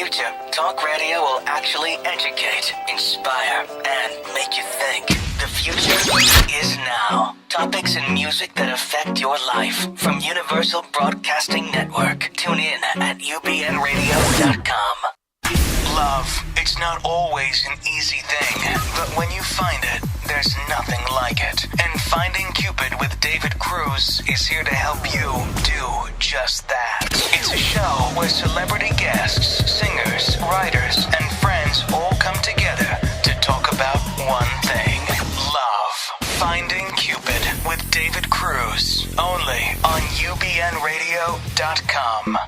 future, talk radio will actually educate, inspire, and make you think. The future is now. Topics and music that affect your life from Universal Broadcasting Network. Tune in at ubnradio.com. Love, it's not always an easy thing, but when you find it, there's nothing like it. And Finding Cupid with David Cruz is here to help you do just that. It's a show where celebrity guests, singers, writers, and friends all come together to talk about one thing: love. Finding Cupid with David Cruz, only on ubnradio.com.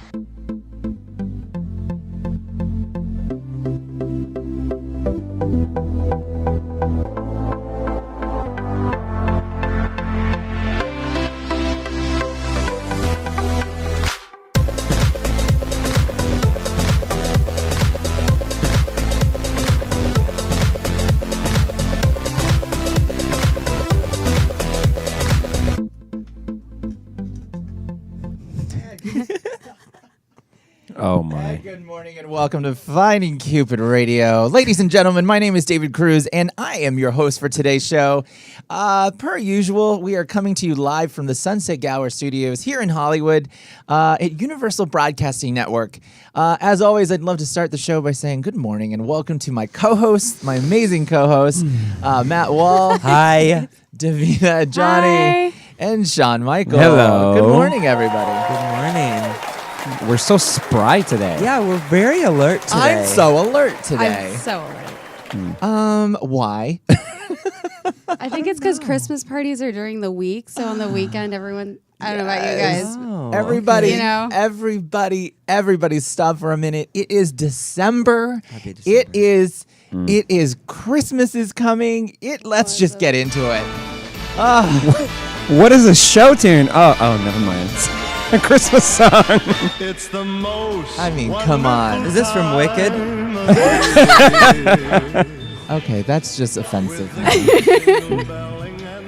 Oh my. Good morning and welcome to Finding Cupid Radio. Ladies and gentlemen, my name is David Cruz and I am your host for today's show. Per usual, we are coming to you live from the Sunset Gower Studios here in Hollywood at Universal Broadcasting Network. As always, I'd love to start the show by saying good morning and welcome to my co-host, my amazing co-host, Matt Wall. Hi. Davina Adjani. Hi. And Shawn Michael. Hello. Good morning, everybody. Good morning. We're so spry today. Yeah, we're very alert today. I'm so alert today. I'm so alert. Why? I think it's because Christmas parties are during the week, so on the weekend, everyone. I don't know about you guys. Oh, Everybody, You know? everybody stop for a minute. It is December. Happy December. It is Christmas is coming. Let's just get into it. What is a show tune? Oh, never mind. A Christmas song. It's the most. I mean, come on. Is this from Wicked? Okay, that's just offensive.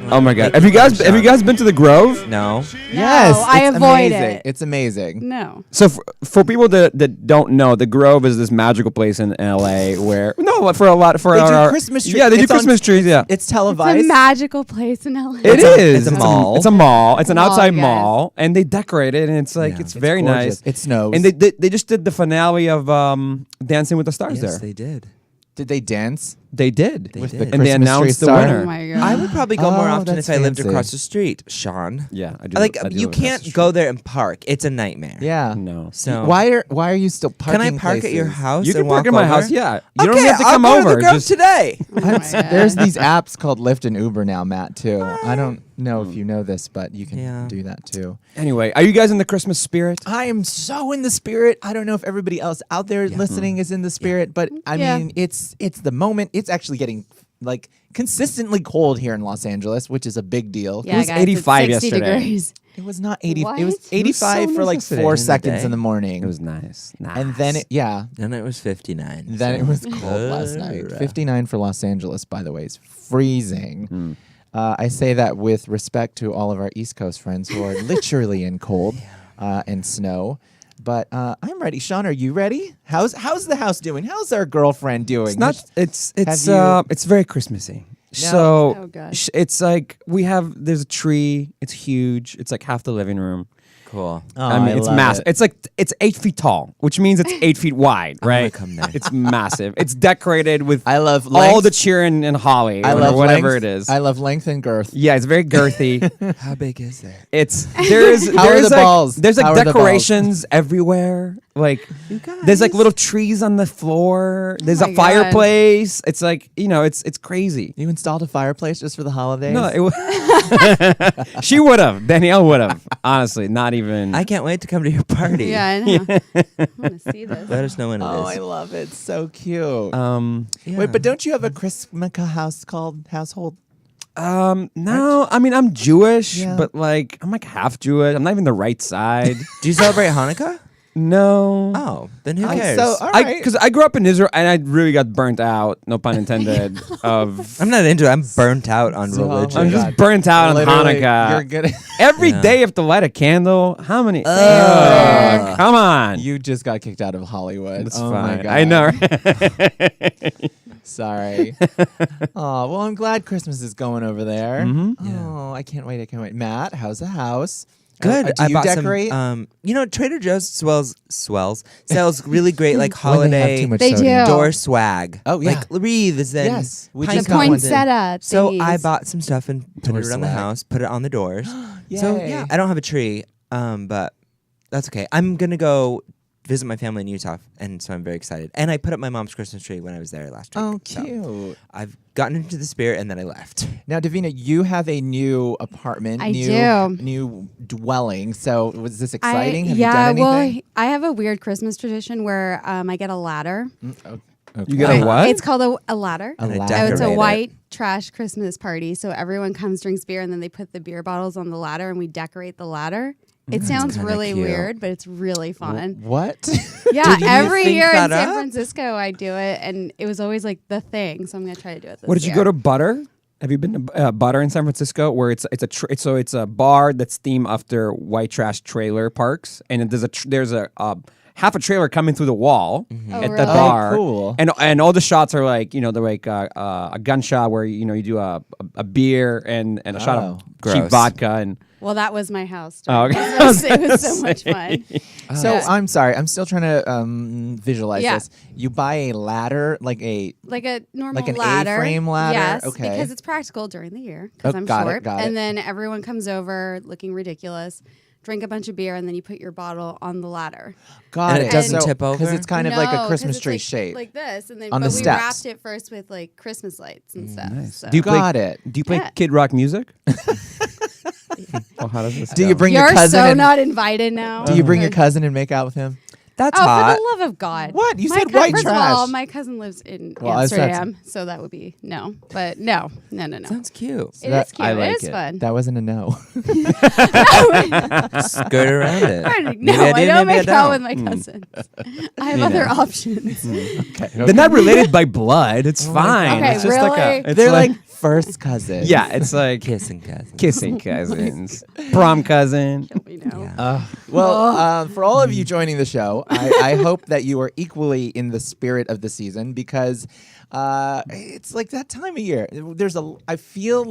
Oh my God. Have you guys been to the Grove? No. Yes, I it's avoid amazing. it. It's amazing. No. So for people that don't know, the Grove is this magical place in LA where They do Christmas trees. Yeah, they do It's on- Christmas trees. Yeah, It's It's a televised. magical place in LA. it is. it's a mall. It's a mall. It's an Mall, outside guys. mall, and they decorate it, and it's like Yeah. it's It's very gorgeous. nice. It snows. And they just did the finale of Dancing with the Stars Yes, there. they did. Did they dance? They did. They With did. the And they Christmas tree announced the star? winner. Oh my God. I would probably go more Oh, often that's if I lived fancy. across the street, Sean. Yeah, I do. Like I do you live across can't the go street. there and park. It's a nightmare. Yeah. No. So Why are you still parking? can I park at your places? house? You can and park walk in my over? house. Yeah. You don't Okay, have to I'll come go over. To the Grove Just today. Oh my God. There's these apps called Lyft and Uber now, Matt, too. I don't know if you know this, but you can Yeah. do that too. Anyway, are you guys in the Christmas spirit? I am so in the spirit. I don't know if everybody else out there listening is in the spirit, but I Yeah. mean, it's the moment. It's actually getting like consistently cold here in Los Angeles, which is a big deal. Yeah, It was guys, 85 it's 60 yesterday. degrees. It was not 80. What? It was 85 for like yesterday. 4 In the seconds day? in the morning. It was nice. And then Then it was 59. Then so- it was cold last night. 59 for Los Angeles, by the way, is freezing. I say that with respect to all of our East Coast friends who are literally in cold and snow. But I'm ready. Shawn, are you ready? How's the house doing? How's our girlfriend doing? it's not. It's you- it's very Christmassy. Oh, So gosh. it's like there's a tree. It's huge. It's like half the living room. Cool. Oh, I mean, it's love massive. it. It's like it's 8 feet tall, which means it's 8 feet wide, gonna right? come there. It's massive. It's decorated with I love all length. the cheering and holly I or love whatever length. it is. I love length and girth. Yeah, it's very girthy. How big is that? How are the like, balls? There's How like are the balls? decorations everywhere. Like there's like little trees on the floor. There's my a God. fireplace. It's like it's crazy. You installed a fireplace just for the holidays? No, she would have. Danielle would have. Honestly, not even. I can't wait to come to your party. Yeah, I know. I want to see this. Let us know when it Oh, is. I love it. So cute. Yeah. Wait, but don't you have a Christmas household? No, I mean I'm Jewish, Yeah. but like I'm like half Jewish. I'm not even the right side. Do you celebrate Hanukkah? No. Oh, then who Oh, cares? so, all right. Because I grew up in Israel and I really got burnt out, no pun intended, of. I'm not into it. I'm burnt out on Oh, religion. I'm God. just burnt out on Literally, Hanukkah. You're gonna. Every Yeah. day you have to light a candle. How many? Fair. Come on. You just got kicked out of Hollywood. It's oh fine. my God. I know. Right? Sorry. Oh, well, I'm glad Christmas is going over there. Oh, I can't wait. Matt, how's the house? Good. Do I you bought decorate? some. Trader Joe's sells really great like When they have holiday too much They sodium. do. door swag. Oh, yeah. like wreaths and Yes, we The just got one. poinsettia. So thingies. I bought some stuff and put Door it around the swag. house, put it on the doors. So Yay. yeah, I don't have a tree, but that's okay. I'm gonna go visit my family in Utah, and so I'm very excited. And I put up my mom's Christmas tree when I was there last week. Oh, So cute. I've gotten into the spirit, and then I left. Now, Davina, you have a new apartment. I new, do. New dwelling. So was this exciting? Have yeah, you done anything? well, I have a weird Christmas tradition where I get a ladder. Okay. You get a what? It's called a ladder. A And I ladder. Oh, it's a decorate it. white trash Christmas party. So everyone comes, drinks beer, and then they put the beer bottles on the ladder, and we decorate the ladder. It sounds kinda really cute. weird, but it's really fun. What? Yeah, Did you every think year in that San up? Francisco, I do it, and it was always like the thing. So I'm gonna try to do it this What did you year. go to Butter? Have you been to Butter in San Francisco, where it's a bar that's themed after white trash trailer parks, and there's a half a trailer coming through the wall Oh, at the really? bar. Oh, cool. And all the shots are like they're like a gunshot where you do a beer and a shot of cheap Gross. vodka and. Well, that was my house. Oh, okay. It was so much fun. So Yeah. I'm sorry. I'm still trying to visualize Yeah. this. You buy a ladder, like a Like a normal Like an ladder. A-frame ladder? Yes, Okay. because it's practical during the year because Oh, I'm got it, short. got it. And then everyone comes over looking ridiculous, drink a bunch of beer, and then you put your bottle on the ladder. got And it. it doesn't tip because over? it's kind of like No, a 'cause Christmas it's tree like, shape. like this, and then On but the we steps. wrapped it first with like Christmas lights and stuff. So. Do you play? Got it. Do you play Yeah. Kid Rock music? Oh, how does this Do go? you bring your You're cousin? so and, not invited now. do you bring your cousin and make out with him? That's Oh, hot. for the love of God! What? You My said white first trash. of all, my cousin lives in Well, that's- Amsterdam, so that would be no. But no. Sounds cute. It that- is cute. I like it is it. fun. That wasn't a no. Skirt around it. Maybe No, I do, don't maybe make out with don't. my cousins. I have other options. Okay. They're not related by blood. It's fine. Okay, it's just like really? a. It's They're like first cousins. yeah. It's like Kissing cousin. kissing cousins, prom cousin. We know. Yeah. Well, for all of you joining the show, I hope that you are equally in the spirit of the season because it's like that time of year. I feel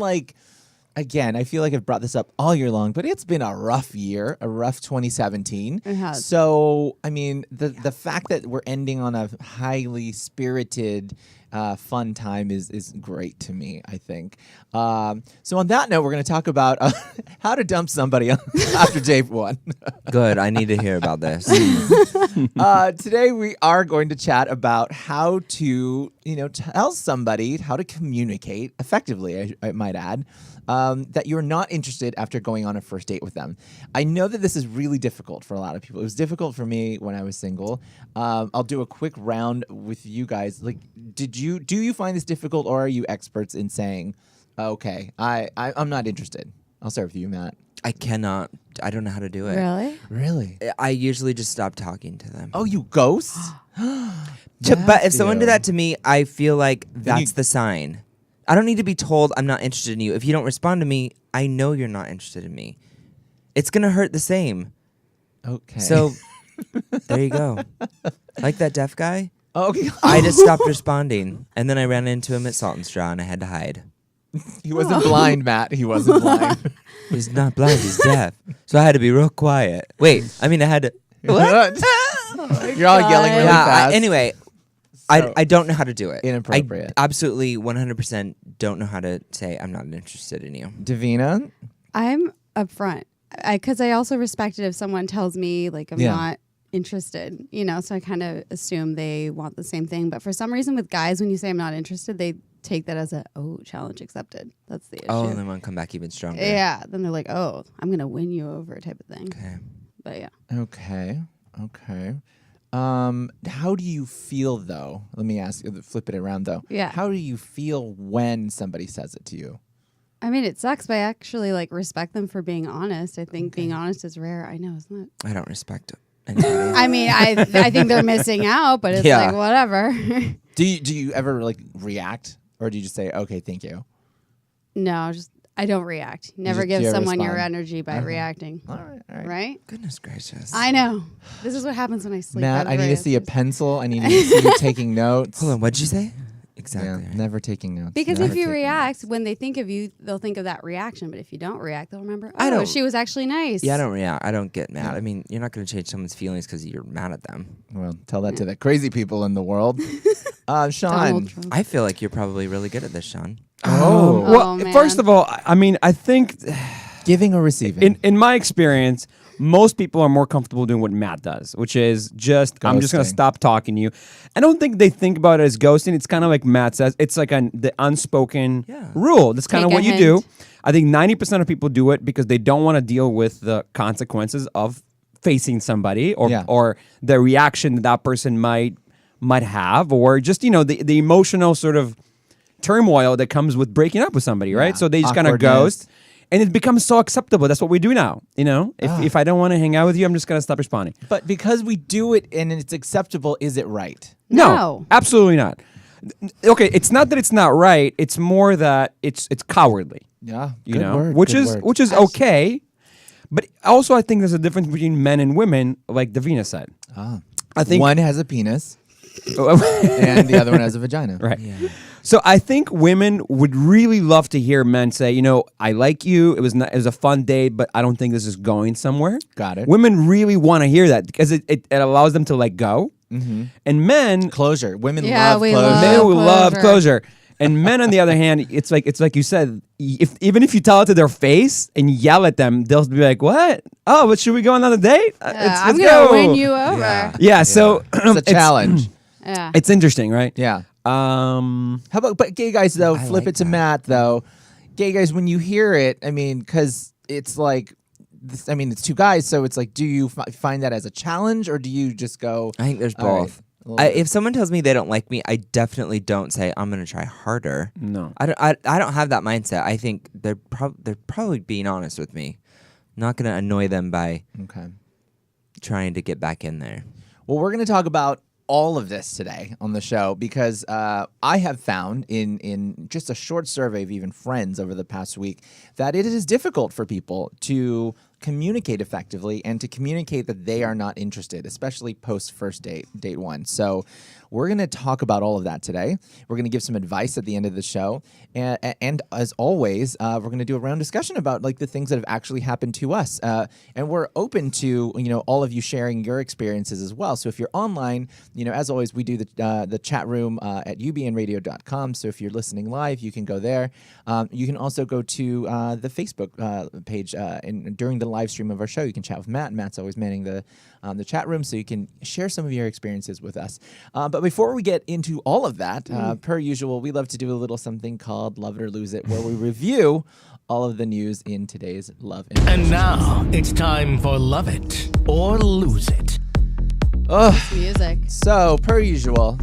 like I've brought this up all year long, but it's been a rough year, a rough 2017. It has. So, I mean, the fact that we're ending on a highly spirited, fun time is great to me, I think. So on that note, we're going to talk about how to dump somebody after day one. Good. I need to hear about this. Today we are going to chat about how to, tell somebody how to communicate effectively, I might add, that you're not interested after going on a first date with them. I know that this is really difficult for a lot of people. It was difficult for me when I was single. I'll do a quick round with you guys. Like, do you find this difficult, or are you experts in saying, okay, I'm not interested? I'll start with you, Matt. I cannot. I don't know how to do it. Really? Really? I usually just stop talking to them. Oh, you ghost? But if someone did that to me, I feel like that's you- the sign. I don't need to be told I'm not interested in you. If you don't respond to me, I know you're not interested in me. It's gonna hurt the same. Okay. So there you go. Like that deaf guy, okay. I just stopped responding, and then I ran into him at Salt and Straw, and I had to hide. He wasn't blind, Matt. He wasn't blind. He's not blind, he's deaf. So I had to be real quiet. Wait, I mean, I had to. What? You're all yelling really Yeah. fast. Anyway, So- I don't know how to do it. Inappropriate. I absolutely 100% don't know how to say I'm not interested in you. Davina? I'm upfront because I also respect it if someone tells me like I'm Yeah. not interested, so I kind of assume they want the same thing. But for some reason with guys, when you say I'm not interested, they take that as challenge accepted. That's the issue. Oh, and then one come back even stronger. Yeah. Then they're like, oh, I'm going to win you over type of thing. Okay. But yeah. Okay. How do you feel though? Let me ask you, flip it around though. Yeah. How do you feel when somebody says it to you? I mean, it sucks, but I actually respect them for being honest. I think being honest is rare. I know, isn't it? I don't respect anybody. I mean, I think they're missing out, but it's Yeah. like whatever. Do you ever like react, or do you just say, "Okay, thank you"? No, I don't react. Never just- give you someone your respond. energy by reacting. All right. Right? Goodness gracious. I know. This is what happens when I sleep. Matt, I need to see a Everybody pencil. I need to see you taking notes. Hold on, what'd you say? Yeah, Exactly. right. never taking notes. Because Never if you taking react, notes. when they think of you, they'll think of that reaction. But if you don't react, they'll remember, I don't- she was actually nice. Yeah, I don't react. I don't get mad. I mean, you're not going to change someone's feelings because you're mad at them. Well, tell that to the crazy people in the world. Sean. Donald Trump. I feel like you're probably really good at this, Sean. Oh. Well, man. first of all, I mean, I think Giving or receiving? in my experience, most people are more comfortable doing what Matt does, which is I'm just gonna Ghosting. stop talking to you. I don't think they think about it as ghosting. It's kind of like Matt says. It's like the unspoken Yeah. rule. That's kind of Take a what you do. hint. I think 90% of people do it because they don't want to deal with the consequences of facing somebody or Yeah. or the reaction that person might have, or just the emotional sort of turmoil that comes with breaking up with somebody, right? Yeah. So they just kind of Awkwardness. ghost. And it becomes so acceptable. That's what we do now. If I don't want to hang out with you, I'm just gonna stop responding. But because we do it and it's acceptable, is it right? No. Absolutely not. Okay, it's not that it's not right. It's more that it's cowardly. Yeah. You know, which is okay. But also, I think there's a difference between men and women, like Davina said. I think one has a penis and the other one has a vagina. right. So I think women would really love to hear men say, I like you. It was a fun date, but I don't think this is going somewhere. Got it. Women really want to hear that because it allows them to let go. And men, Closure. Women Yeah, love we closure. love- men will love closure. closure. And men, on the other hand, it's like you said, even if you tell it to their face and yell at them, they'll be like, "What? Oh, but should we go on another date? I'm Let's gonna go." win you over. Yeah. So It's a challenge. Yeah. It's interesting, right? Yeah. Um, How about, but gay guys though, flip like it to that. Matt though. Gay guys, when you hear it, I mean, because it's like, it's two guys, so it's like, do you find that as a challenge, or do you just go? I think there's All right. both. If someone tells me they don't like me, I definitely don't say I'm going to try harder. No. I don't have that mindset. I think they're probably being honest with me. Not going to annoy them by Okay. trying to get back in there. Well, we're going to talk about all of this today on the show because I have found in just a short survey of even friends over the past week that it is difficult for people to communicate effectively and to communicate that they are not interested, especially post first date one. So we're going to talk about all of that today. We're going to give some advice at the end of the show. And as always, we're going to do a round discussion about like the things that have actually happened to us. And we're open to, all of you sharing your experiences as well. So if you're online, as always, we do the chat room at ubnradio.com. So if you're listening live, you can go there. You can also go to the Facebook page and during the live stream of our show, you can chat with Matt. Matt's always manning the chat room, so you can share some of your experiences with us. But before we get into all of that, per usual, we love to do a little something called Love It or Lose It, where we review all of the news in today's Love and And now it's time for Love It or Lose It. Music. So, per usual,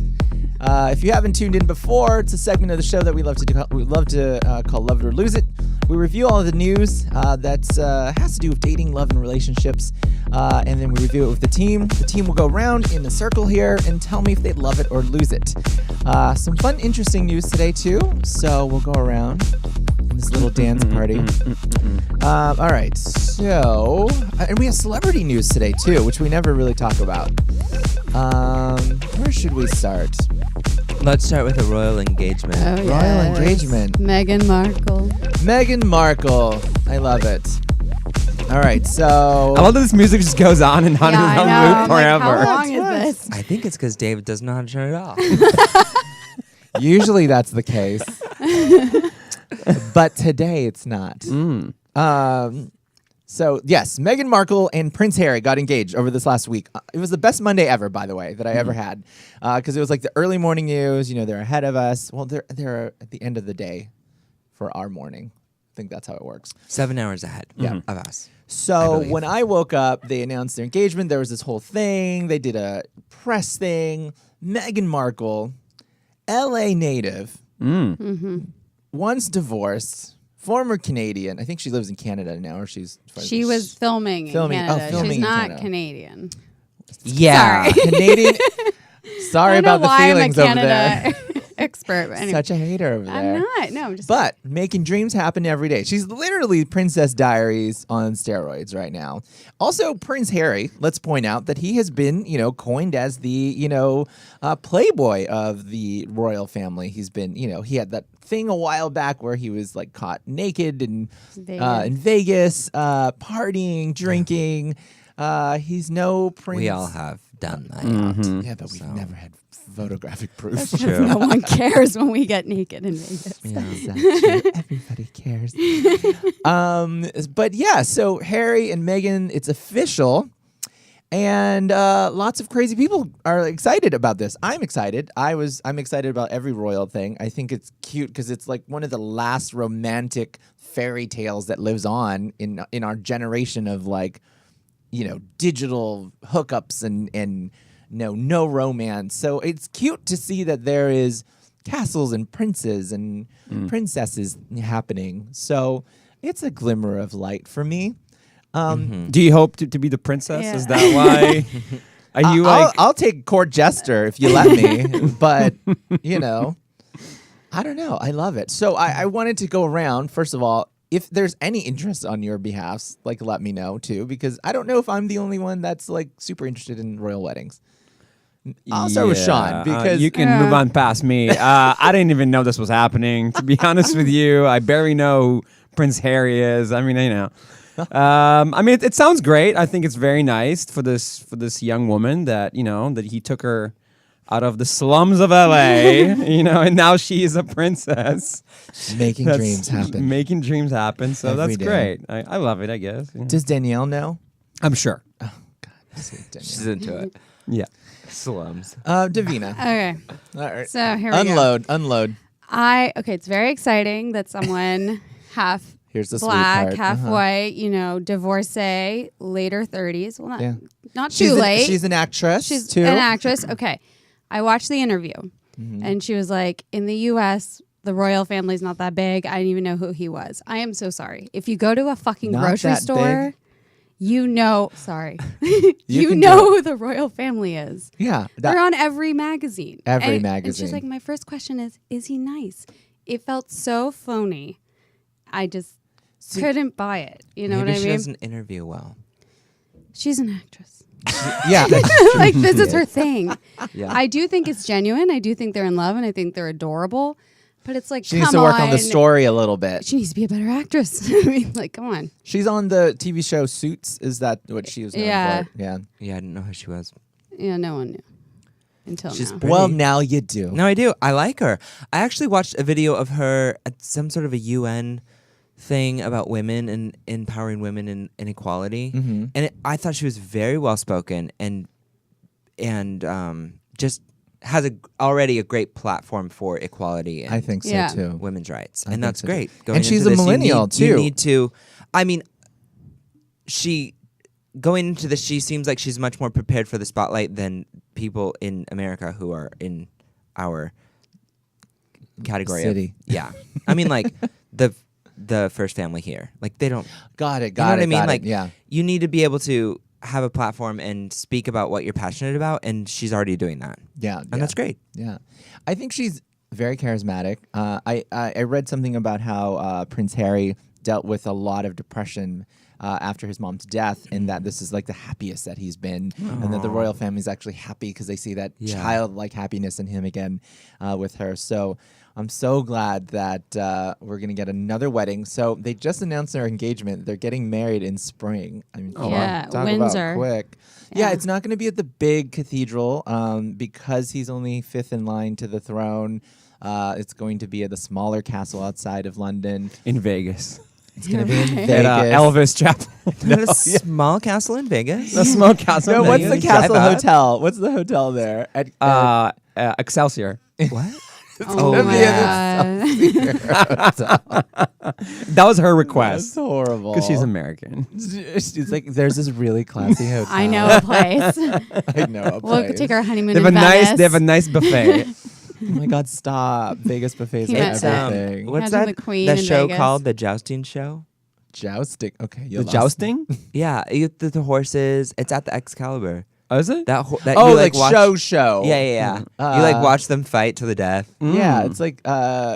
if you haven't tuned in before, it's a segment of the show that we love to do. We love to call Love It or Lose It. We review all of the news that has to do with dating, love, and relationships, and then we review it with the team. The team will go around in a circle here and tell me if they love it or lose it. Some fun, interesting news today too. So we'll go around in this little dance party. All right. So, and we have celebrity news today too, which we never really talk about. Where should we start? Let's start with a royal engagement. Oh, Royal yes. engagement. Meghan Markle. Meghan Markle. I love it. All right, so I love that this music just goes on and on Yeah, I and know. on loop I'm like, forever. how long is this? I think it's because David doesn't know how to turn it off. usually that's the case, but today it's not. So yes, Meghan Markle and Prince Harry got engaged over this last week. It was the best Monday ever, by the way, that I ever had, because it was like the early morning news. They're ahead of us. Well, they're at the end of the day for our morning. I think that's how it works. 7 hours ahead of us. So believe. when I woke up, they announced their engagement. There was this whole thing. They did a press thing. Meghan Markle, LA native, once divorced, former Canadian. I think she lives in Canada now, or She was filming in Filming- oh, Canada. filming She's in not Canada. Canadian. Yeah. Sorry. Canadian. Sorry I don't know about the why feelings I'm a over there. Canada expert. But anyway. Such a hater over there. I'm not. No, I'm just. But making dreams happen every day. She's literally Princess Diaries on steroids right now. Also, Prince Harry, let's point out that he has been, coined as the, playboy of the royal family. He's been, he had that thing a while back where he was like caught naked in Vegas, partying, drinking. He's no prince. We all have done that. Yeah, but we've never had photographic proof. True. No one cares when we get naked in Vegas. Everybody cares. But yeah, so Harry and Meghan, it's official. And lots of crazy people are excited about this. I'm excited. I'm excited about every royal thing. I think it's cute because it's like one of the last romantic fairy tales that lives on in our generation of like, digital hookups and no romance. So it's cute to see that there is castles and princes and princesses happening. So it's a glimmer of light for me. Do you hope to be the princess? Yeah. Is that why? Are you I'll take court jester if you let me, but I don't know. I love it. So I wanted to go around. First of all, if there's any interest on your behalf, like let me know too, because I don't know if I'm the only one that's like super interested in royal weddings. I'll start with Shawn because you can move on past me. I didn't even know this was happening. To be honest with you, I barely know who Prince Harry is. I mean, it sounds great. I think it's very nice for this young woman that that he took her out of the slums of LA, and now she is a princess. making dreams happen. Making dreams happen. So Every that's day. great. I love it. I guess. Yeah. Does Danielle know? I'm sure. Oh God, sweet Danielle. She's into it. Yeah. Slums. Davina. Okay. All right. So here we go. Unload. It's very exciting that someone half Here's the black, sweet part. half white, divorcee, later 30s. Well, not She's too late. She's an actress. She's too. an actress. Okay. I watched the interview and she was like, in the US, the royal family's not that big. I didn't even know who he was. I am so sorry. If you go to a fucking Not grocery that store, sorry. You can know do who the royal family is. Yeah. They're on every magazine. Every And magazine. she's like, my first question is he nice? It felt so phony. I just couldn't buy it. You know Maybe what I she mean? doesn't interview well. She's an actress. yeah. Like, this is her thing. Yeah. I do think it's genuine. I do think they're in love, and I think they're adorable. But it's like, She needs to work on the story a little bit. She needs to be a better actress. I mean, like, come on. She's on the TV show Suits. Is that what she was known Yeah. for? Yeah. Yeah, I didn't know who she was. Yeah, no one knew until She's now. pretty. Well, now you do. No, I do. I like her. I actually watched a video of her at some sort of a UN thing about women and empowering women and inequality, and I thought she was very well spoken and just has already a great platform for equality and I think so Yeah. too. women's rights, I and think that's so, great. too. Going And she's into a this, millennial, you too. need to. I mean, going into this, she seems like she's much more prepared for the spotlight than people in America who are in our category. City. Yeah, I mean, like the first family here, like they don't. Got it. You know Got what it. I mean? got it, Like, yeah. you need to be able to have a platform and speak about what you're passionate about, and she's already doing that. Yeah. And that's great. Yeah. I think she's very charismatic. I read something about how Prince Harry dealt with a lot of depression after his mom's death, and that this is like the happiest that he's been, and that the royal family is actually happy because they see that Yeah. childlike happiness in him again with her. So I'm so glad that we're going to get another wedding. So they just announced their engagement. They're getting married in spring. I mean, Yeah, talk Windsor. about quick. Yeah. Yeah, it's not going to be at the big cathedral because he's only fifth in line to the throne. It's going to be at the smaller castle outside of London. In Vegas. It's going to be in Vegas. At Elvis Chapel. Not a small castle in Vegas. The small castle. No, in what's the Vegas. castle Drive up. hotel? What's the hotel there? Excelsior. What? Oh, gonna my be in God. That was her That's request horrible. because she's American. She's like, there's this really classy hotel. I know a place. I know a We'll place. take our honeymoon They have in a Venice. nice. They have a nice buffet. Oh my God, stop. Vegas buffets He are met everything. What's Imagine that? the Queen that in show Vegas. called the Jousting Show. Jousting. Okay. you The lost jousting. Yeah, the horses. It's at the Excalibur. Oh, is it? That Oh, you, like watch, show. Yeah. You like watch them fight to the death. Yeah, it's like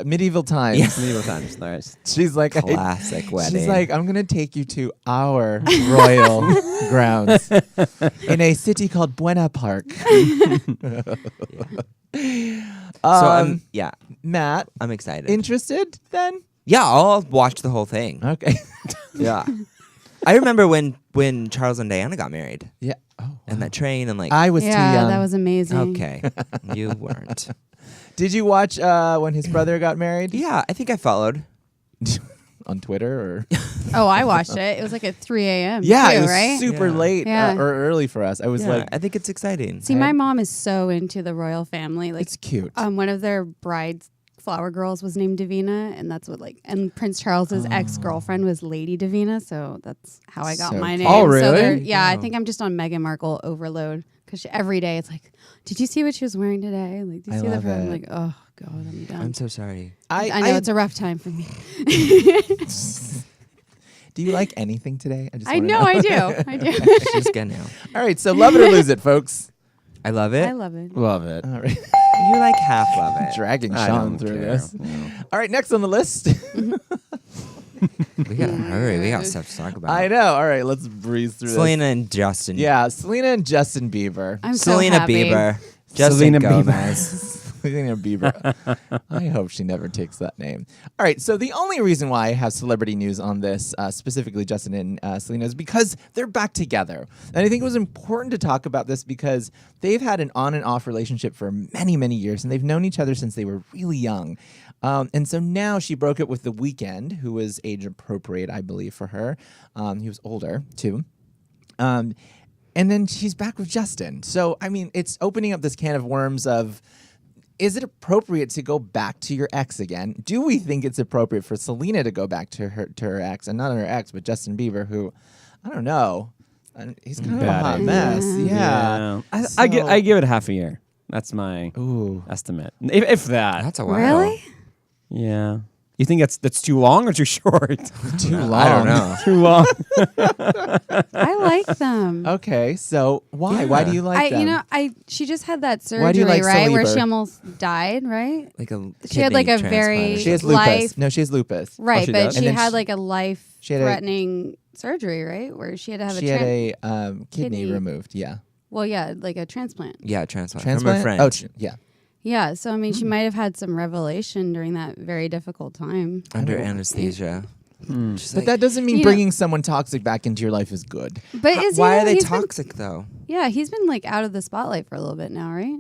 medieval times. Yeah. Medieval times. Nice. She's like, Classic wedding. she's like, I'm gonna take you to our royal grounds in a city called Buena Park. so Matt, I'm excited. interested then? Yeah, I'll watch the whole thing. Okay. Yeah. I remember when Charles and Diana got married Yeah. Oh, and that train and like. I was too young. that was amazing. Okay, you weren't. Did you watch when his brother got married? Yeah, I think I followed. On Twitter or? Oh, I watched it. It was like at 3 a.m. Yeah, too, it was right? super Yeah. late Yeah. or early for us. I was Yeah, like, I think it's exciting. See, my mom is so into the royal family. Like, it's cute. one of their brides, flower girls, was named Davina, and that's what and Prince Charles's ex-girlfriend was Lady Davina, so that's how I got So my cute. name. Oh, So really? they're- yeah, I Wow. think I'm just on Meghan Markle overload because every day it's like, did you see what she was wearing today? Like, did you I see love that? I'm it. like, oh god, I'm done. I'm so sorry. I know it's a rough time for me. Do you like anything today? just I wanna know, I do. I do. She's good now. All right, so love it or lose it, folks. I love it. I love it. Love it. All right. You like half love it. Dragging I Shawn don't through care. this. No. All right, next on the list. We gotta hurry. We got stuff to talk about. I know. All right, let's breeze through Selena and Justin. this. Yeah, Selena and Justin Bieber. I'm so Selena happy. Bieber. Justin Selena Bieber. Gomez. Selena Bieber. I hope she never takes that name. All right, so the only reason why I have celebrity news on this, specifically Justin and Selena, is because they're back together. And I think it was important to talk about this because they've had an on and off relationship for many, many years, and they've known each other since they were really young. And so now she broke up with The Weeknd, who was age appropriate, I believe, for her. He was older, too. And then she's back with Justin. So, I mean, it's opening up this can of worms of, is it appropriate to go back to your ex again? Do we think it's appropriate for Selena to go back to her ex, and not her ex, but Justin Bieber, who, I don't know, he's kind of a Bad hot egg. mess. Yeah. I give it half a year. That's my Ooh. estimate. If that. That's a while. Really? Yeah. You think that's too long or too short? Too long. I don't know. Too long. I like them. Okay, so why? Why do you like them? She just had that Why do you surgery, like right, where Saliba? she almost died, right? Like a She had, like, kidney a very- transplant. She has life- lupus. No, she has lupus. Right, she but does? she And then had she- like a had a- life-threatening surgery, right, where she had to have She a had a kidney kidney. removed. Yeah. well, yeah, like a transplant. Yeah, transplant. Transplant? From a friend. Oh, yeah. Yeah, so I mean, Hmm. she might have had some revelation during that very difficult time. Under anesthesia. She's But like, that doesn't mean You know- bringing someone toxic back into your life is good. But is why he, are they he's been- toxic though? yeah, he's been like out of the spotlight for a little bit now, right?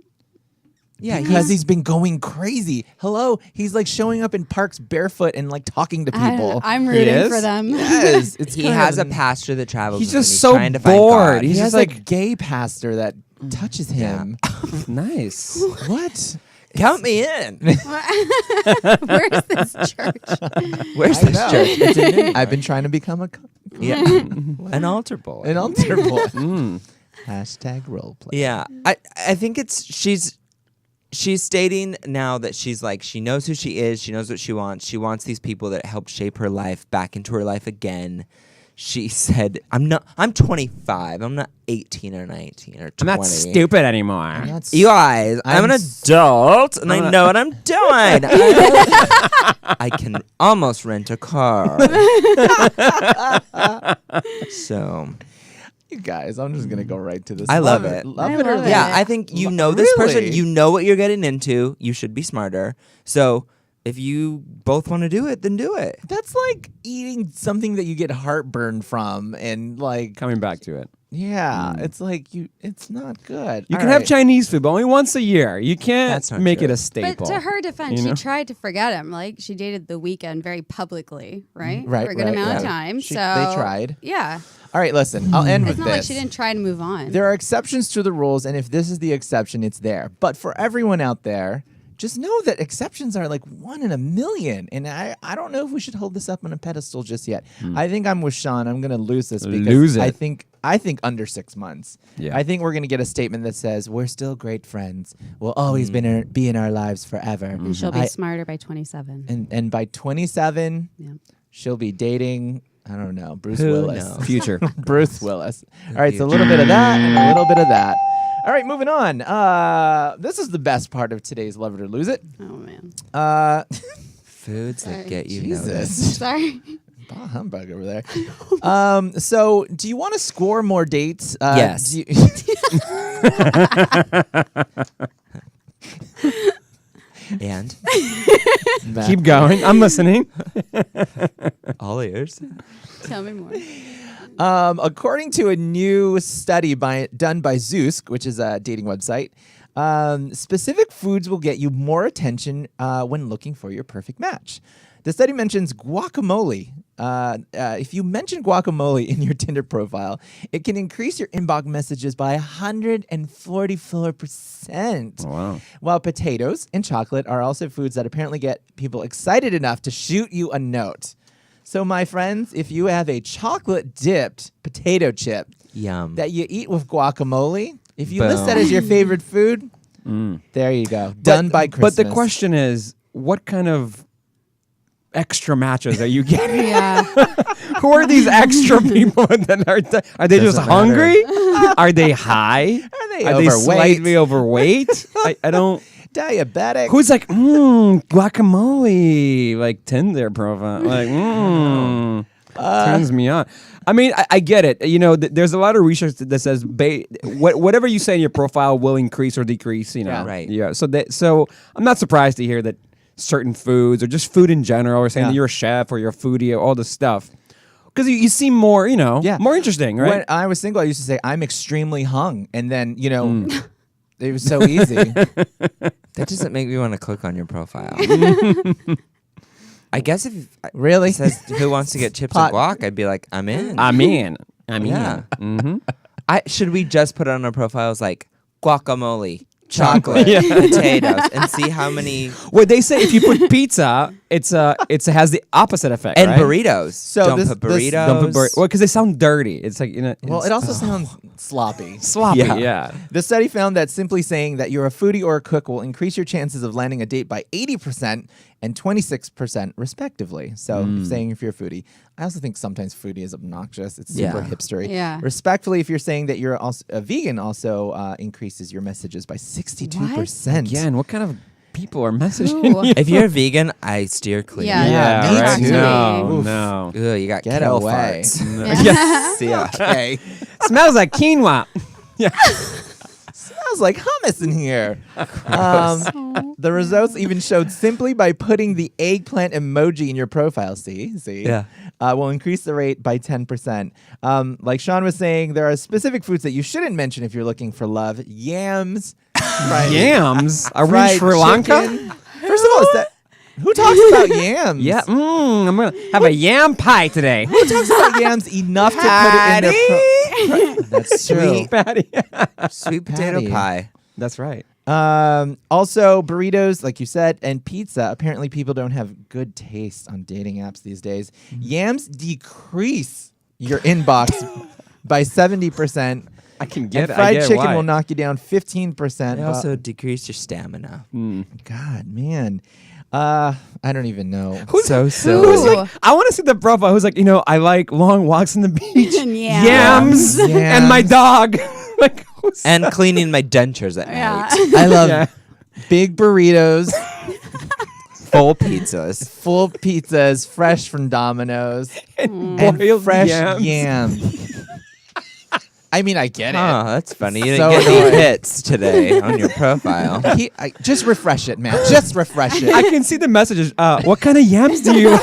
Yeah, Because he's been going crazy. Hello, he's like showing up in parks barefoot and like talking to people. I'm rooting is? for them. Yes, it's he kind has a of- pastor that travels. He's with him. just so trying to find bored. God. He He's has just like a like- gay pastor that touches him. Nice. What? Count me in. Where's this church? Where's I this know. church? It's in- I've been trying to become Yeah, an altar boy. an altar boy. Mm. Hashtag roleplay. Yeah, I think it's she's stating now that she's like she knows who she is. She knows what she wants. She wants these people that helped shape her life back into her life again. She said, I'm 25. I'm not 18 or 19 or 20. I'm not stupid anymore. That's You guys, I'm an s- adult and I know what I'm doing. I can almost rent a car. So, you guys. I'm just gonna go right to this. I love it. Love I it or love leave yeah, it. I think you know this person. Really? You know what you're getting into. You should be smarter. So, if you both want to do it, then do it. That's like eating something that you get heartburn from, and like, Coming back to it. yeah, it's like it's not good. You All can have right. Chinese food, but only once a year. You can't That's not make true. it a staple. But to her defense, you know? she tried to forget him. Like she dated The Weeknd very publicly, right? Right, For a good right, amount right. of time. She- so they tried. Yeah. All right, listen. I'll end It's with not this. like she didn't try to move on. There are exceptions to the rules, and if this is the exception, it's there. But for everyone out there, just know that exceptions are like 1 in a million. And I don't know if we should hold this up on a pedestal just yet. I think I'm with Shawn. I'm going to lose this because Lose it. I think under 6 months. Yeah. I think we're going to get a statement that says, we're still great friends. We'll always be in our lives forever. and she'll be I- smarter by 27. And by 27, Yeah. she'll be dating, I don't know, Bruce Who Willis. knows? Future. Bruce Willis. All right, so a little bit of that and a little bit of that. All right, moving on. This is the best part of today's Love It or Lose It. Oh man. Foods that Sorry. get you Jesus. noticed. Sorry. Bah humbug over there. So, do you want to score more dates? Yes. do you- And Matt. Keep going. I'm listening. all ears. Tell me more. According to a new study done by Zoosk, which is a dating website, specific foods will get you more attention when looking for your perfect match. The study mentions guacamole. If you mention guacamole in your Tinder profile, it can increase your inbox messages by 144%. Oh, wow. While potatoes and chocolate are also foods that apparently get people excited enough to shoot you a note. So, my friends, if you have a chocolate-dipped potato chip Yum. that you eat with guacamole, if you list that as your favorite food, there you go. Done by Christmas. But the question is, what kind of extra matches are you getting? Yeah. Who are these extra people that are they just Doesn't hungry? Are they high? Are they Are they overweight? slightly overweight? I don't. Diabetic. Who's like, guacamole, like Tinder profile, like, turns me on. I mean, I get it. You know, there's a lot of research that says whatever you say in your profile will increase or decrease. You know, Yeah. Right. Yeah. So I'm not surprised to hear that certain foods or just food in general, or saying that you're a chef or you're a foodie, or all this stuff, because you seem more, more interesting, right? When I was single, I used to say, I'm extremely hung. And then, it was so easy. That doesn't make me want to click on your profile. I guess if Really? it says who wants to get chips Pot. and guac, I'd be like, I'm in. I mean, Yeah. Mm-hmm. Should we just put it on our profiles like guacamole, chocolate, potatoes, and see how many Well, they say if you put pizza, it has the opposite effect, and right? burritos. So don't this- put this- burritos. Don't put well, because they sound dirty. It's like Well, it also sounds sloppy. sloppy. Yeah. Yeah. The study found that simply saying that you're a foodie or a cook will increase your chances of landing a date by 80% and 26% respectively. So saying if you're a foodie. I also think sometimes foodie is obnoxious. It's super Yeah. hipstery. Yeah. Respectfully, if you're saying that you're also a vegan, also increases your messages by 62%. Again, what kind of people are messaging Ooh. you? If you're a vegan, I steer clear. Yeah. Yeah, me right? too. No, Oof. no. Ugh, you got Get kale away. farts. Yeah. Yeah. Okay. Smells like quinoa. Smells like hummus in here. The results even showed simply by putting the eggplant emoji in your profile. See, Yeah. will increase the rate by 10%. Like Shawn was saying, there are specific foods that you shouldn't mention if you're looking for love. Yams, fried, Yams? Are we in fried Sri Lanka? chicken. First of all, is that who talks about yams? Yeah. I'm gonna have a yam pie today. Who talks about yams enough to put it in their That's true. Sweet, Patty. sweet potato Patty. pie. That's right. Also, burritos, like you said, and pizza. Apparently, people don't have good taste on dating apps these days. Yams decrease your inbox by 70%. I can get And it. I fried get chicken why. will knock you down 15%. They also decrease your stamina. God, man. I don't even know. So Who's Ooh. like, I want to see the profile. Who's like, I like long walks on the beach, And yams, Yams. and my dog. Like, who's And cleaning my dentures at Yeah. night. I love Yeah. big burritos, Full pizzas. full pizzas, fresh from Domino's, and boiled fresh yams. yam. I mean, I get it. Oh, that's funny. You So didn't get any annoying. hits today on your profile. Just refresh it, man. Just refresh it. I can see the messages. What kind of yams do you?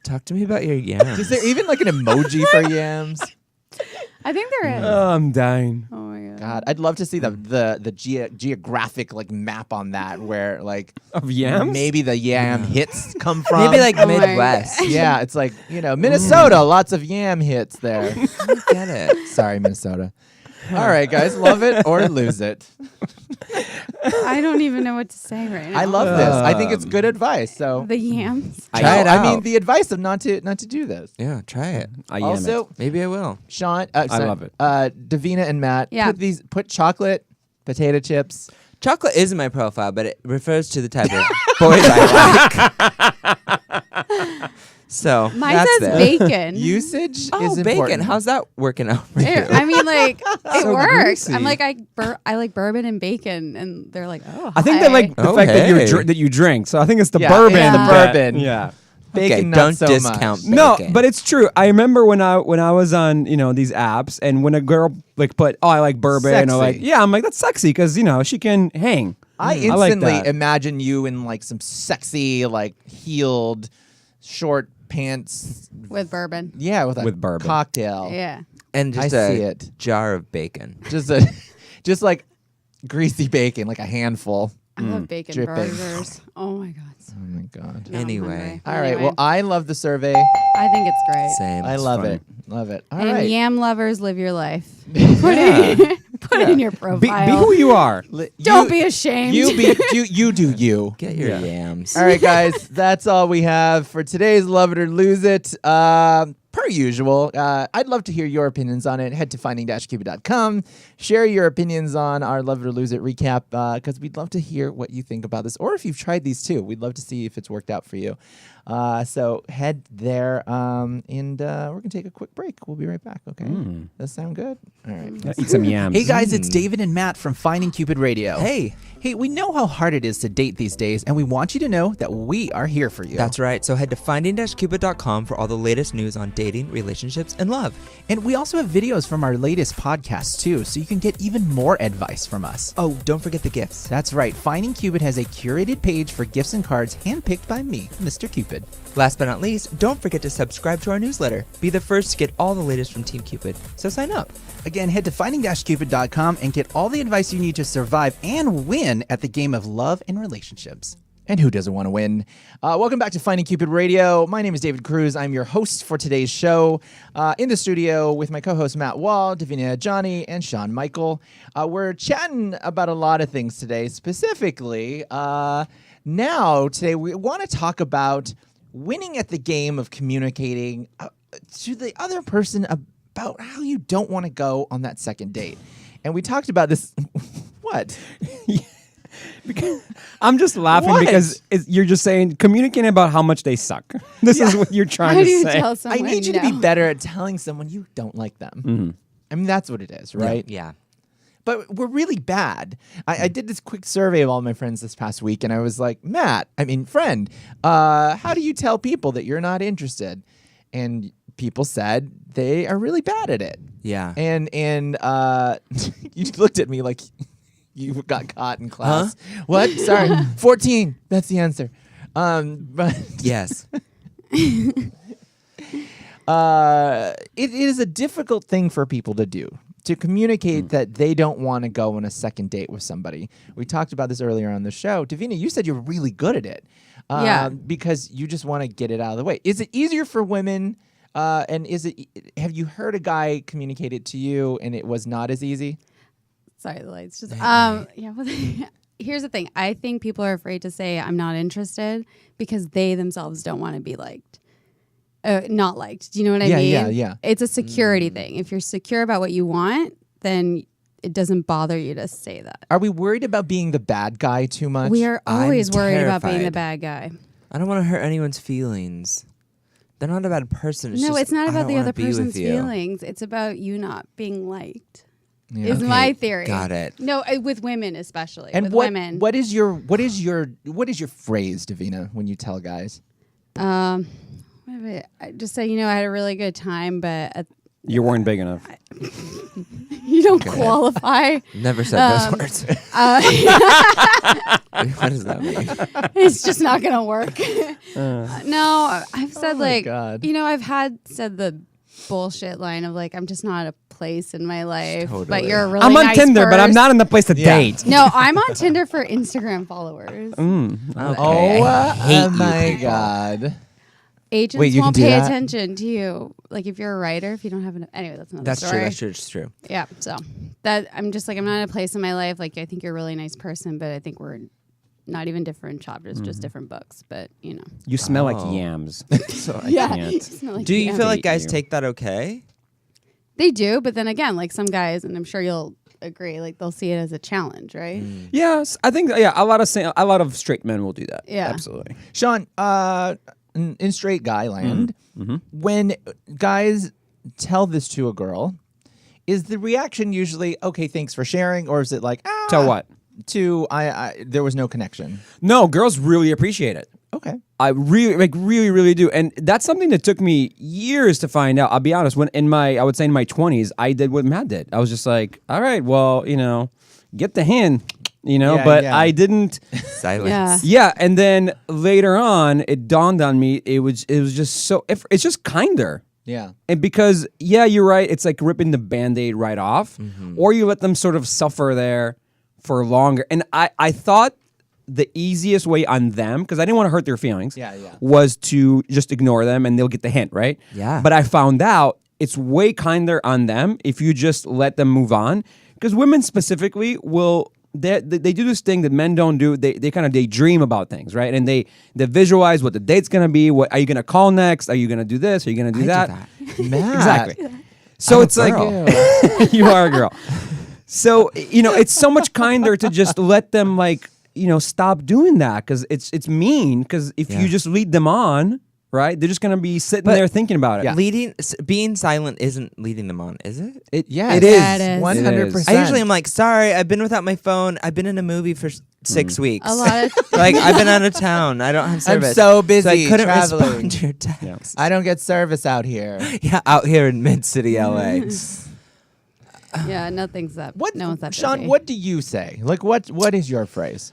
Talk to me about your yams. Is there even like an emoji for yams? I think there is. Oh, I'm dying. Oh my god. God, I'd love to see the geographic like map on that where like Of yams? maybe the yam hits come from. Maybe like Oh my Midwest. yeah, it's like Minnesota, lots of yam hits there. Get it. Sorry, Minnesota. All right, guys, love it or lose it. I don't even know what to say right now. I love this. I think it's good advice. So the yams. Try it I mean, out. the advice of not to do this. Yeah, try it. I yam Also, Maybe I will. Sean, love it. Davina and Matt, Yeah. put chocolate, potato chips. Chocolate is in my profile, but it refers to the type of boys I like. So Mine that's says there. bacon. Usage is bacon. important. How's that working out for you? I mean, like it So works. greasy. I'm like I like bourbon and bacon, and they're like, oh. I think they like the Oh, fact that hey. that you drink. So I think it's the Yeah, bourbon. it's the that- bourbon. Yeah. Bacon, Okay, not don't so discount much. No, bacon. but it's true. I remember when I was on these apps, and when a girl like put I like bourbon or like Sexy. I'm like that's sexy because she can hang. I I like instantly that. imagine you in like some sexy, like heeled, short pants. with bourbon. Yeah, with a With bourbon. cocktail. Yeah. and just I a see it. jar of bacon. Just like greasy bacon, like a handful. I love bacon Dripping. burgers. Oh my god. Oh my god. Now I'm Anyway. hungry. All right. Anyway, Well, I love the survey. I think it's great. Same. I It's love funny. it. Love it. All And right. yam lovers, live your life. Put it in your profile. Be who you are. Don't be ashamed. You do you. Get your yams. All right, guys, that's all we have for today's Love It or Lose It. Per usual, I'd love to hear your opinions on it. Head to finding-cupid.com. Share your opinions on our Love It or Lose It recap because we'd love to hear what you think about this, or if you've tried these too. We'd love to see if it's worked out for you. So head there, and we're going to take a quick break. We'll be right back, okay? Does that sound good? All right. Eat some yams. Hey guys, it's David and Matt from Finding Cupid Radio. Hey. Hey, we know how hard it is to date these days, and we want you to know that we are here for you. That's right. So head to finding-cupid.com for all the latest news on dating, relationships, and love. And we also have videos from our latest podcast too, so you can get even more advice from us. Oh, don't forget the gifts. That's right. Finding Cupid has a curated page for gifts and cards handpicked by me, Mr. Cupid. Last but not least, don't forget to subscribe to our newsletter. Be the first to get all the latest from Team Cupid. So sign up. Again, head to finding-cupid.com and get all the advice you need to survive and win at the game of love and relationships. And who doesn't want to win? Welcome back to Finding Cupid Radio. My name is David Cruz. I'm your host for today's show. In the studio with my co-host Matt Wall, Davina Adjani, and Shawn Michael. We're chatting about a lot of things today. Specifically, today we want to talk about winning at the game of communicating to the other person about how you don't want to go on that second date. And we talked about this. What? I'm just laughing What? because you're just saying communicating about how much they suck. This is what you're trying How to do you say. tell I someone need you to be no? better at telling someone you don't like them. I mean, that's what it is, right? Yeah. But we're really bad. I did this quick survey of all my friends this past week, and I was like, friend, how do you tell people that you're not interested? And people said they are really bad at it. Yeah. And you looked at me like you got caught in class. What? Sorry. 14. That's the answer. But Yes. it is a difficult thing for people to do, to communicate that they don't want to go on a second date with somebody. We talked about this earlier on the show. Davina, you said you're really good at it. Yeah. Because you just want to get it out of the way. Is it easier for women? And have you heard a guy communicate it to you and it was not as easy? Sorry, the lights just. Well, here's the thing. I think people are afraid to say I'm not interested because they themselves don't want to be liked, not liked. Do you know what I mean? Yeah. It's a security thing. If you're secure about what you want, then it doesn't bother you to say that. Are we worried about being the bad guy too much? We are always I'm worried about being the terrified. bad guy. I don't want to hurt anyone's feelings. They're not a bad person. No, just, it's not I about don't the wanna other be with person's you. feelings. It's about you not being liked. Yeah. Is Okay, my theory. got it. No, with women especially. And with what women. what is your phrase, Davina, when you tell guys? I just say, I had a really good time, but You weren't big enough. you don't qualify. Never said those words. What does that mean? It's just not gonna work. No, I've said God. I've said the bullshit line of I'm just not a place in my life. But Totally. you're a really I'm on nice Tinder, but I'm person. not in the place to date. No, I'm on Tinder for Instagram followers. Okay, Oh, I hate you my people. God. Agents Wait, you won't can do pay that? attention to you. If you're a writer, if you don't have anyway, that's another That's true. story. That's true. It's true. Yeah, so that I'm just I'm not in a place in my life. I think you're a really nice person, but I think we're not even different chapters, just different books. But You smell Oh. like yams. So I yeah. can't. Smell like Do you yams. feel like guys you. take that okay? They do? But then again, some guys, and I'm sure you'll agree, they'll see it as a challenge, right? Yes, I think a lot of straight men will do that. Yeah. Absolutely. Shawn, in straight guy land, when guys tell this to a girl, is the reaction usually, okay, thanks for sharing, or is it like, So what? to there was no connection? No, girls really appreciate it. Okay. I really do, and that's something that took me years to find out. I'll be honest. When I would say in my 20s, I did what Matt did. I was just like, all right, well, get the hint, Yeah, but yeah. I didn't. Silence. Yeah. Yeah, and then later on, it dawned on me. It was just so. It's just kinder. Yeah. And because, you're right. It's like ripping the Band-Aid right off, or you let them sort of suffer there for longer. And I thought the easiest way on them, because I didn't want to hurt their feelings, was to just ignore them and they'll get the hint, right? Yeah. But I found out it's way kinder on them if you just let them move on. Because women specifically will... They do this thing that men don't do. They dream about things, right? And they visualize what the date's gonna be. What are you gonna call next? Are you gonna do this? Are you gonna do that? Matt. Exactly. So I'm it's a like girl. you are a girl. So it's so much kinder to just let them stop doing that, because it's mean. Because if you just lead them on, right, they're just gonna be sitting there thinking about it. Being silent isn't leading them on, is it? Yes. It is. Yeah, it is. 100%. I usually am like, sorry, I've been without my phone. I've been in a movie for 6 weeks. A lot of Like, I've been out of town. I don't have service. I'm so busy I couldn't traveling. respond to your text. I don't get service out here. Yeah, out here in mid-city LA. yeah, nothing's up. What, No one's that Shawn? busy. What do you say? Like, what is your phrase?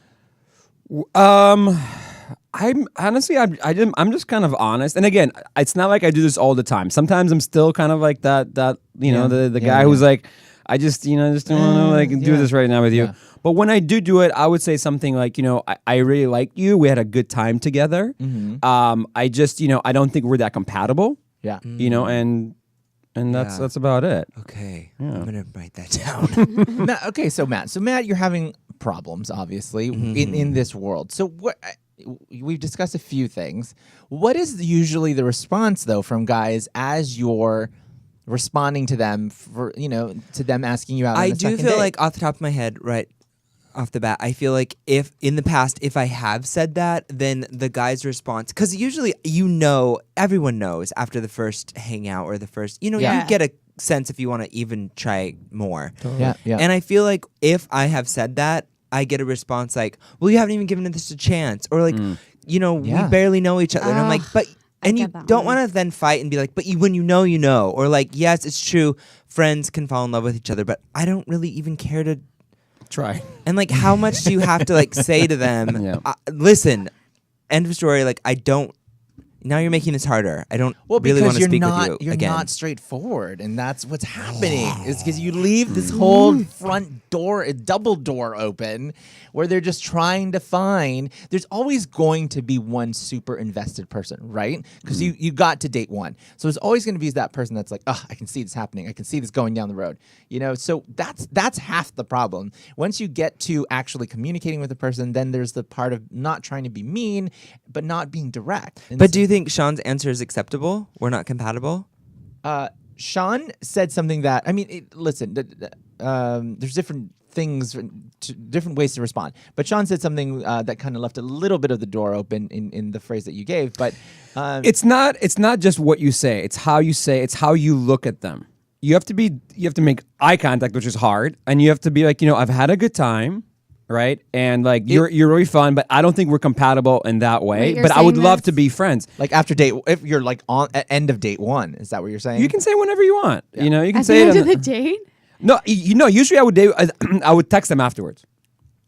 I'm honestly, I'm just kind of honest. And again, it's not like I do this all the time. Sometimes I'm still kind of like that the guy who's like, I just just don't want to do this right now with you. Yeah. But when I do it, I would say something like, I really like you. We had a good time together. I just I don't think we're that compatible. Yeah. And that's about it. Okay, I'm going to write that down. Matt, okay, so Matt, you're having problems, obviously, in this world. So we've discussed a few things. What is usually the response, though, from guys as you're responding to them for to them asking you out? On I a do second feel date? like off the top of my head, right off the bat, I feel like if in the past, if I have said that, then the guy's response, because usually everyone knows after the first hangout or the first, you get a sense if you want to even try more. Yeah. And I feel like if I have said that, I get a response like, well, you haven't even given this a chance, or like, we barely know each other. And I'm like, but, and you get that don't one. want to then fight and be like, but when you know, or like, yes, it's true, friends can fall in love with each other, but I don't really even care to Try. And like, how much do you have to like say to them? Yeah. Listen, end of story. Like, I don't. Now you're making this harder. I don't really want to speak with you you're again. not straightforward, and that's what's happening. Is because you leave this whole front door, a double door open, where they're just trying to find. There's always going to be one super invested person, right? Because you got to date one, so there's always going to be that person that's like, oh, I can see this happening. I can see this going down the road. So that's half the problem. Once you get to actually communicating with the person, then there's the part of not trying to be mean, but not being direct. And But do you think Shawn's answer is acceptable? We're not compatible? Shawn said something that, I mean, listen, there's different things, different ways to respond. But Shawn said something that kind of left a little bit of the door open in the phrase that you gave. But It's not just what you say. It's how you say. It's how you look at them. You have to make eye contact, which is hard, and you have to be like, I've had a good time. Right, and like you're really fun, but I don't think we're compatible in that way. Wait, you're but I would saying love this? to be friends. like after date, if you're like at end of date one, is that what you're saying? You can say whenever you want. You can At the say end it. of the date? No, usually I would text them afterwards.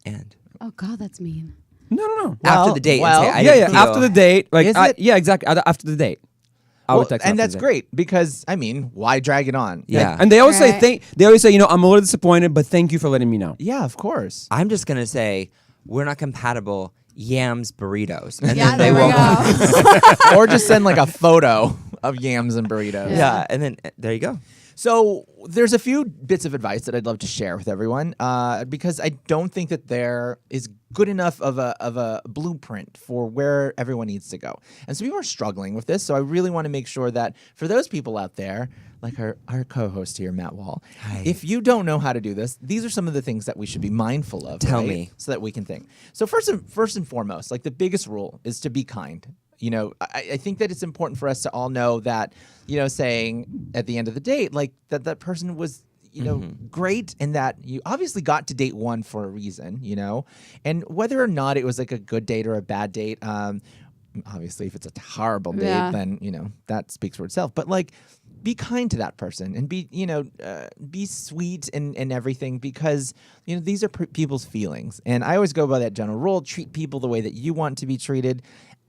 And Oh God, that's mean. No. after the date, well, and say, I Yeah, didn't feel- after the date, like Is it? yeah, exactly. After the date, I would text. and after that's the date. great because I mean, why drag it on? Yeah. And they always say Right. They always say, I'm a little disappointed, but thank you for letting me know. Yeah, of course. I'm just gonna say we're not compatible. Yams burritos, and Yeah, then they there we won't. go. Or just send like a photo of yams and burritos. Yeah, and then there you go. So there's a few bits of advice that I'd love to share with everyone because I don't think that there is good enough of a blueprint for where everyone needs to go. And so people are struggling with this. So I really want to make sure that for those people out there, like our co-host here, Matt Wall, Hi. if you don't know how to do this, these are some of the things that we should be mindful of. Tell right? me. So that we can think. So first and foremost, like the biggest rule is to be kind. I think that it's important for us to all know that, saying at the end of the date, like that person was, great, and that you obviously got to date one for a reason, and whether or not it was like a good date or a bad date, obviously if it's a horrible date, then, that speaks for itself. But like, be kind to that person and be sweet and everything, because, these are people's feelings. And I always go by that general rule: treat people the way that you want to be treated.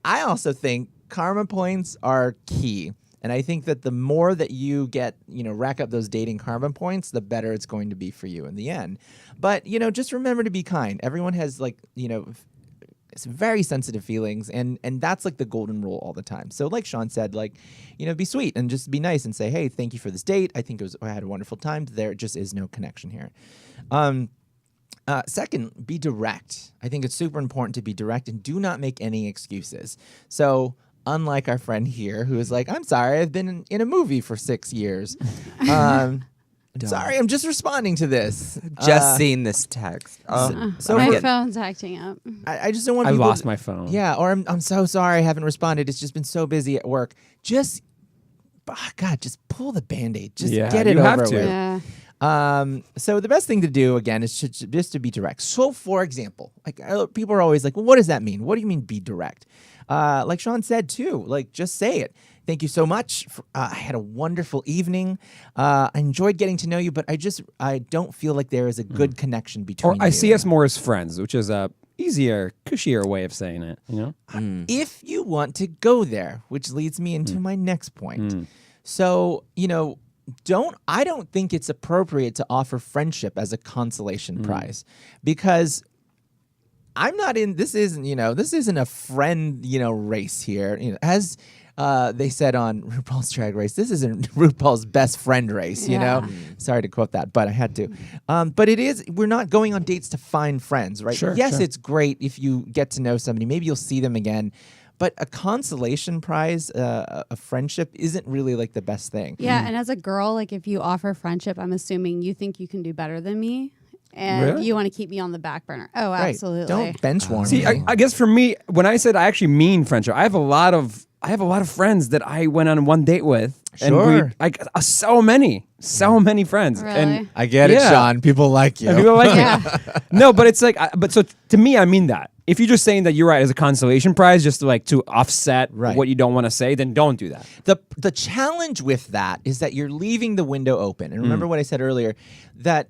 I also think karma points are key. And I think that the more that you get, rack up those dating karma points, the better it's going to be for you in the end. But, just remember to be kind. Everyone has it's very sensitive feelings, and that's like the golden rule all the time. So like Shawn said, be sweet and just be nice and say, hey, thank you for this date. I think I had a wonderful time. There just is no connection here. Second, be direct. I think it's super important to be direct and do not make any excuses. So unlike our friend here who is like, I'm sorry, I've been in a movie for 6 years. Sorry, I'm just responding to this. Just seen this text. So my phone's acting up. I just don't want I people lost my phone. Yeah, or I'm so sorry I haven't responded. It's just been so busy at work. Just pull the Band-Aid. Just get it you over have to. with. Yeah. So the best thing to do, again, is just to be direct. So, for example, people are always like, well, what does that mean? What do you mean be direct? Like Shawn said, too, just say it. Thank you so much. I had a wonderful evening. I enjoyed getting to know you, but I don't feel like there is a good connection between Or I you. see us more as friends, which is a easier, cushier way of saying it, If you want to go there, which leads me into my next point. So, I don't think it's appropriate to offer friendship as a consolation prize, because I'm not in, this isn't a friend, race here. As they said on RuPaul's Drag Race, this isn't RuPaul's best friend race, Sorry to quote that, but I had to. But it is, we're not going on dates to find friends, right? Sure, yes, sure. it's great if you get to know somebody. Maybe you'll see them again. But a consolation prize, a friendship, isn't really like the best thing. Yeah, and as a girl, if you offer friendship, I'm assuming you think you can do better than me, and Really? you want to keep me on the back burner. Oh, Right. absolutely. Don't bench warm See, me. I guess for me, when I said I actually mean friendship, I have a lot of friends that I went on one date with. Sure. And so many friends. Really? And I get it, Yeah. Shawn. People like you. and people like Yeah. it. No, but it's so to me, I mean that. If you're just saying that you're right as a consolation prize, just to offset Right. what you don't want to say, then don't do that. The challenge with that is that you're leaving the window open. And remember what I said earlier, that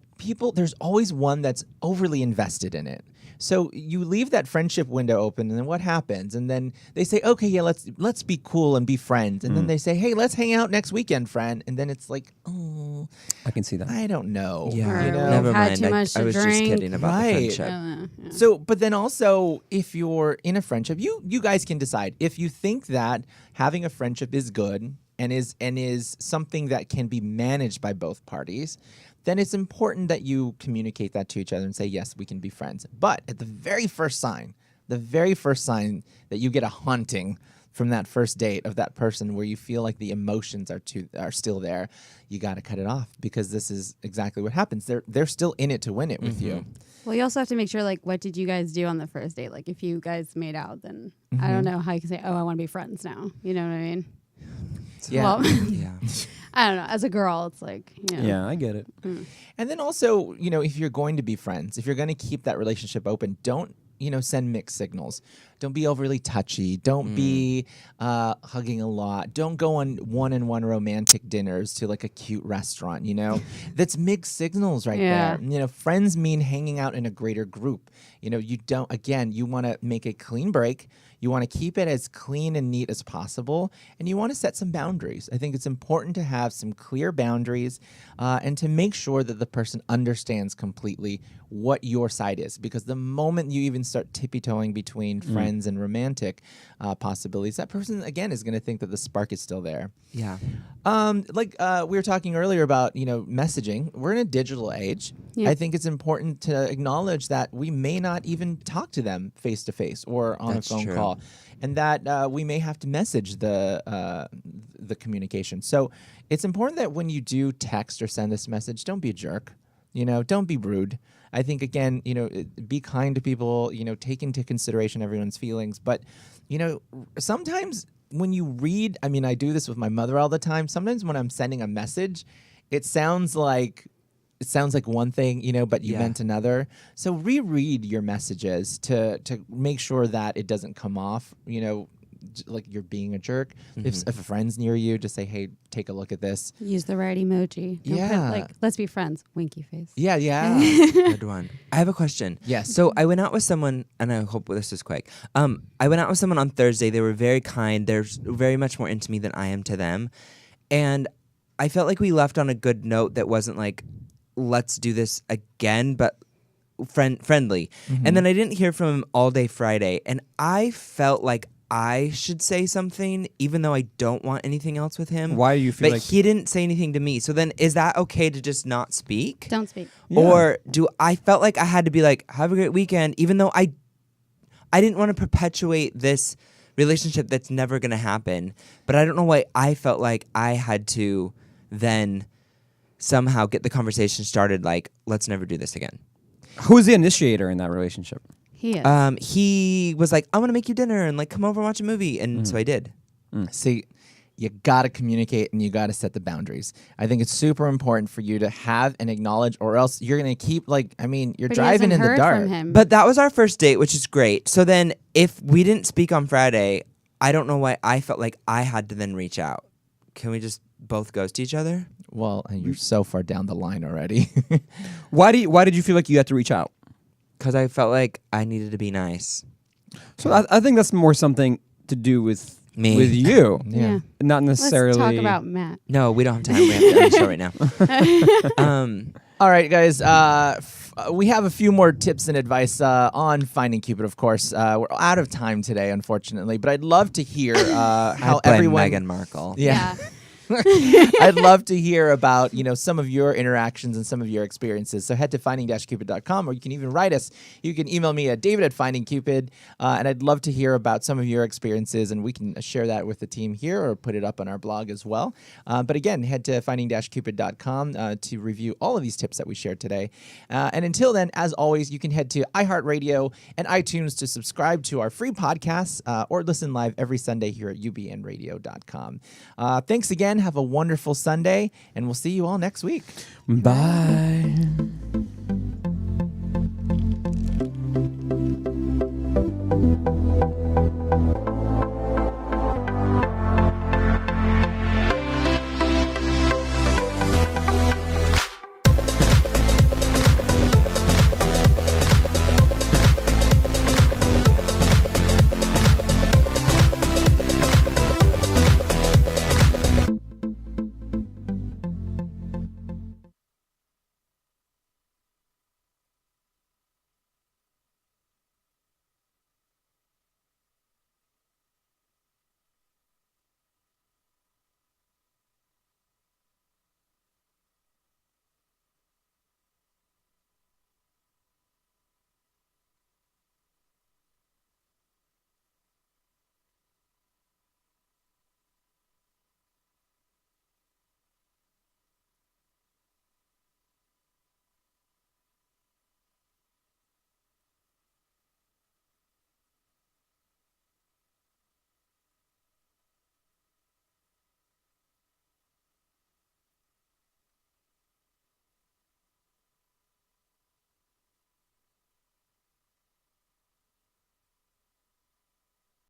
there's always one that's overly invested in it. So you leave that friendship window open, and then what happens? And then they say, okay, yeah, let's be cool and be friends. And then they say, hey, let's hang out next weekend, friend. And then it's like, oh, I can see that. I don't know. Yeah, Or we've never had mind. too much I to was just drink. kidding about Right. the friendship. So, but then also, if you're in a friendship, you guys can decide if you think that having a friendship is good and is something that can be managed by both parties. Then it's important that you communicate that to each other and say, yes, we can be friends. But at the very first sign that you get a haunting from that first date of that person where you feel like the emotions are still there, you got to cut it off, because this is exactly what happens. They're still in it to win it with you. Well, you also have to make sure, what did you guys do on the first date? If you guys made out, then I don't know how you can say, oh, I want to be friends now. You know what I mean? Yeah. Well, Yeah. I don't know. As a girl, it's Yeah, I get it. And then also, if you're going to be friends, if you're going to keep that relationship open, don't, send mixed signals. Don't be overly touchy. Don't be hugging a lot. Don't go on one-on-one romantic dinners to a cute restaurant, That's mixed signals right Yeah. there. Friends mean hanging out in a greater group. You don't, again, you want to make a clean break. You want to keep it as clean and neat as possible, and you want to set some boundaries. I think it's important to have some clear boundaries and to make sure that the person understands completely what your side is, because the moment you even start tippy-toeing between friends and romantic possibilities, that person, again, is going to think that the spark is still there. Yeah. We were talking earlier about, messaging. We're in a digital age. Yeah. I think it's important to acknowledge that we may not even talk to them face-to-face or on That's a phone true. call, and that we may have to message the communication. So it's important that when you do text or send this message, don't be a jerk. Don't be rude. I think, again, be kind to people, take into consideration everyone's feelings. But, sometimes when you read, I mean, I do this with my mother all the time. Sometimes when I'm sending a message, it sounds like one thing, but you meant another. So reread your messages to make sure that it doesn't come off, like you're being a jerk. If a friend's near you, just say, hey, take a look at this. Use the right emoji. Don't put, let's be friends. Winky face. Yeah. Good one. I have a question. Yes. So I went out with someone, and I hope this is quick. I went out with someone on Thursday. They were very kind. They're very much more into me than I am to them. And I felt like we left on a good note that wasn't like, let's do this again, but friendly. And then I didn't hear from him all day Friday. And I felt like I should say something, even though I don't want anything else with him. Why do you feel but like... he didn't say anything to me. So then is that okay to just not speak? Don't speak. Or I felt like I had to be like, have a great weekend, even though I didn't want to perpetuate this relationship that's never going to happen. But I don't know why I felt like I had to then somehow get the conversation started like, let's never do this again. Who's the initiator in that relationship? He is. He was like, I want to make you dinner and like come over and watch a movie. And so I did. See, you got to communicate and you got to set the boundaries. I think it's super important for you to have and acknowledge, or else you're going to keep you're But driving he hasn't in the heard dark. From him. But that was our first date, which is great. So then if we didn't speak on Friday, I don't know why I felt like I had to then reach out. Can we just both ghost each other? Well, and you're so far down the line already. Why did you feel like you had to reach out? Because I felt like I needed to be nice. So I think that's more something to do with Me. with you, yeah. not necessarily. Let's talk about Matt. No, we don't have time. We have to end the show right now. All right, guys. We have a few more tips and advice on finding Cupid, of course. We're out of time today, unfortunately, but I'd love to hear how I blame everyone... Meghan Markle. Yeah. I'd love to hear about, some of your interactions and some of your experiences. So head to finding-cupid.com, or you can even write us. You can email me at david@findingcupid, and I'd love to hear about some of your experiences, and we can share that with the team here or put it up on our blog as well. But again, head to finding-cupid.com to review all of these tips that we shared today. And until then, as always, you can head to iHeartRadio and iTunes to subscribe to our free podcasts or listen live every Sunday here at ubnradio.com. Thanks again. Have a wonderful Sunday, and we'll see you all next week. Bye.